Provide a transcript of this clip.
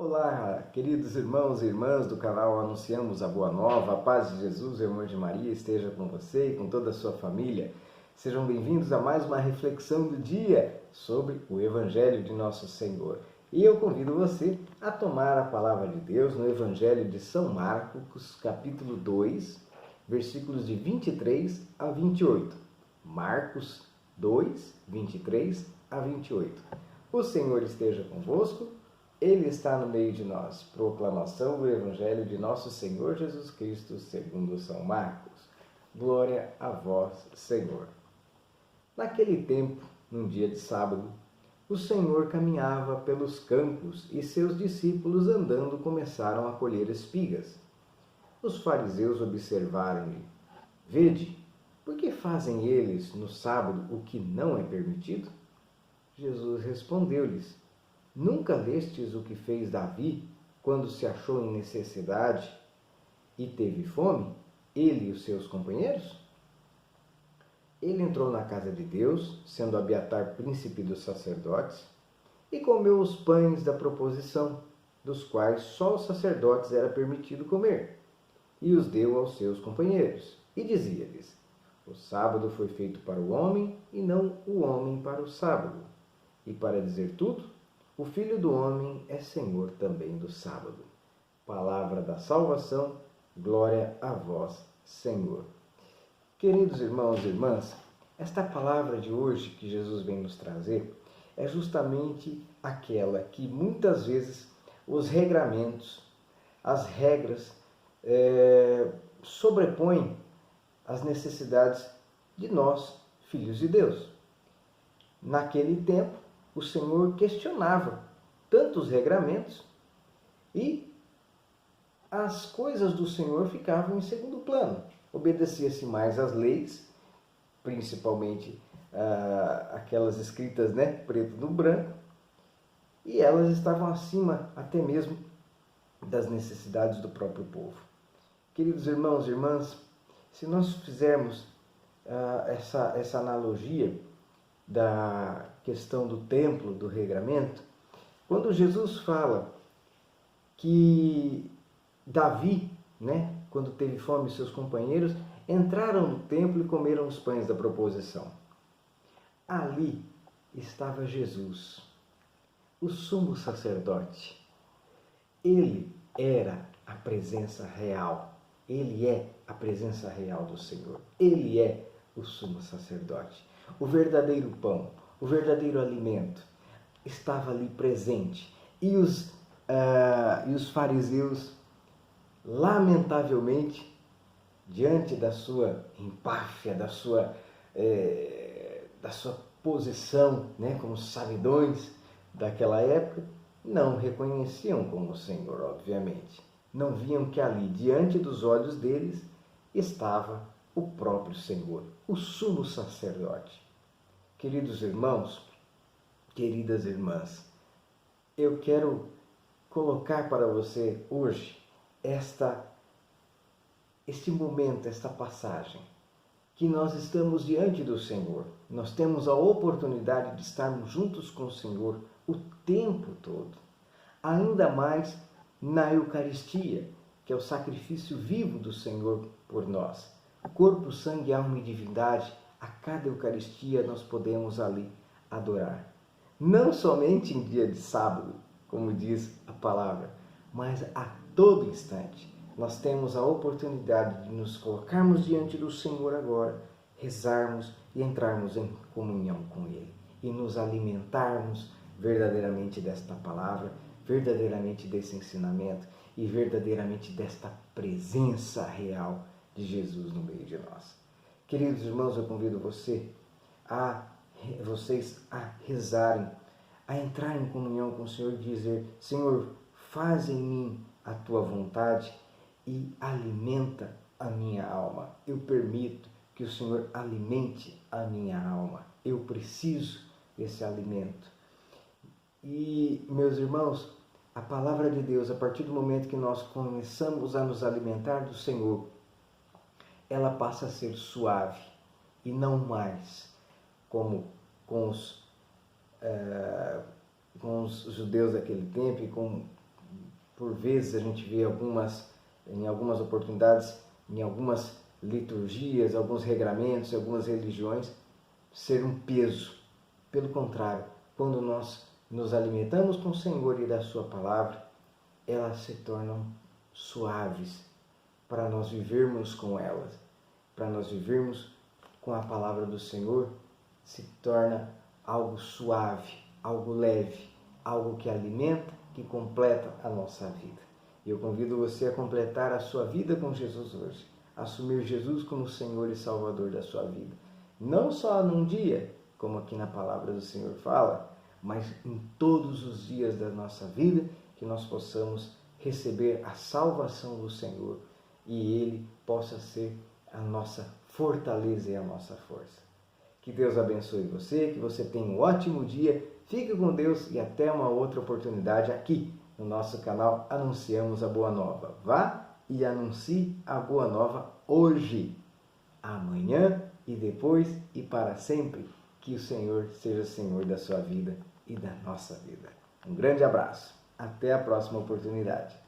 Olá, queridos irmãos e irmãs do canal Anunciamos a Boa Nova, a paz de Jesus e o amor de Maria esteja com você e com toda a sua família. Sejam bem-vindos a mais uma reflexão do dia sobre o Evangelho de Nosso Senhor. E eu convido você a tomar a palavra de Deus no Evangelho de São Marcos, capítulo 2, versículos de 23 a 28. Marcos 2, 23 a 28. O Senhor esteja convosco. Ele está no meio de nós. Proclamação do Evangelho de Nosso Senhor Jesus Cristo, segundo São Marcos. Glória a vós, Senhor. Naquele tempo, num dia de sábado, o Senhor caminhava pelos campos e seus discípulos andando começaram a colher espigas. Os fariseus observaram-lhe: Vede, por que fazem eles no sábado o que não é permitido? Jesus respondeu-lhes: Nunca lestes o que fez Davi quando se achou em necessidade e teve fome, ele e os seus companheiros? Ele entrou na casa de Deus, sendo Abiatar príncipe dos sacerdotes, e comeu os pães da proposição, dos quais só os sacerdotes era permitido comer, e os deu aos seus companheiros. E dizia-lhes: O sábado foi feito para o homem, e não o homem para o sábado. E para dizer tudo, o Filho do Homem é Senhor também do sábado. Palavra da salvação, glória a vós, Senhor. Queridos irmãos e irmãs, esta palavra de hoje que Jesus vem nos trazer é justamente aquela que muitas vezes os regramentos, as regras, sobrepõem as necessidades de nós, filhos de Deus. Naquele tempo, o Senhor questionava tantos regramentos e as coisas do Senhor ficavam em segundo plano. Obedecia-se mais às leis, principalmente aquelas escritas, preto no branco, e elas estavam acima até mesmo das necessidades do próprio povo. Queridos irmãos e irmãs, se nós fizermos essa analogia da questão do templo, do regramento, quando Jesus fala que Davi, quando teve fome, seus companheiros entraram no templo e comeram os pães da proposição. Ali estava Jesus, o sumo sacerdote. Ele era a presença real. Ele é a presença real do Senhor. Ele é o sumo sacerdote. O verdadeiro pão, o verdadeiro alimento estava ali presente. E os fariseus, lamentavelmente, diante da sua empáfia, da sua posição, como sabidões daquela época, não reconheciam como o Senhor, obviamente. Não viam que ali, diante dos olhos deles, estava o próprio Senhor, o sumo sacerdote. Queridos irmãos, queridas irmãs, eu quero colocar para você hoje este momento, esta passagem, que nós estamos diante do Senhor. Nós temos a oportunidade de estarmos juntos com o Senhor o tempo todo. Ainda mais na Eucaristia, que é o sacrifício vivo do Senhor por nós. Corpo, sangue, alma e divindade, a cada Eucaristia nós podemos ali adorar. Não somente em dia de sábado, como diz a palavra, mas a todo instante. Nós temos a oportunidade de nos colocarmos diante do Senhor agora, rezarmos e entrarmos em comunhão com Ele. E nos alimentarmos verdadeiramente desta palavra, verdadeiramente desse ensinamento e verdadeiramente desta presença real de Jesus no meio de nós. Queridos irmãos, eu convido vocês a rezarem, a entrar em comunhão com o Senhor e dizer: Senhor, faz em mim a tua vontade e alimenta a minha alma. Eu permito que o Senhor alimente a minha alma. Eu preciso desse alimento. E, meus irmãos, a palavra de Deus, a partir do momento que nós começamos a nos alimentar do Senhor, ela passa a ser suave e não mais como com os judeus daquele tempo e com por vezes a gente vê em algumas oportunidades, em algumas liturgias, alguns regramentos, algumas religiões, ser um peso. Pelo contrário, quando nós nos alimentamos com o Senhor e da sua palavra, elas se tornam suaves para nós vivermos com elas, para nós vivermos com a palavra do Senhor, se torna algo suave, algo leve, algo que alimenta, que completa a nossa vida. E eu convido você a completar a sua vida com Jesus hoje, assumir Jesus como Senhor e Salvador da sua vida. Não só num dia, como aqui na palavra do Senhor fala, mas em todos os dias da nossa vida, que nós possamos receber a salvação do Senhor e Ele possa ser a nossa fortaleza e a nossa força. Que Deus abençoe você, que você tenha um ótimo dia, fique com Deus e até uma outra oportunidade aqui no nosso canal Anunciamos a Boa Nova. Vá e anuncie a Boa Nova hoje, amanhã e depois e para sempre. Que o Senhor seja Senhor da sua vida e da nossa vida. Um grande abraço. Até a próxima oportunidade.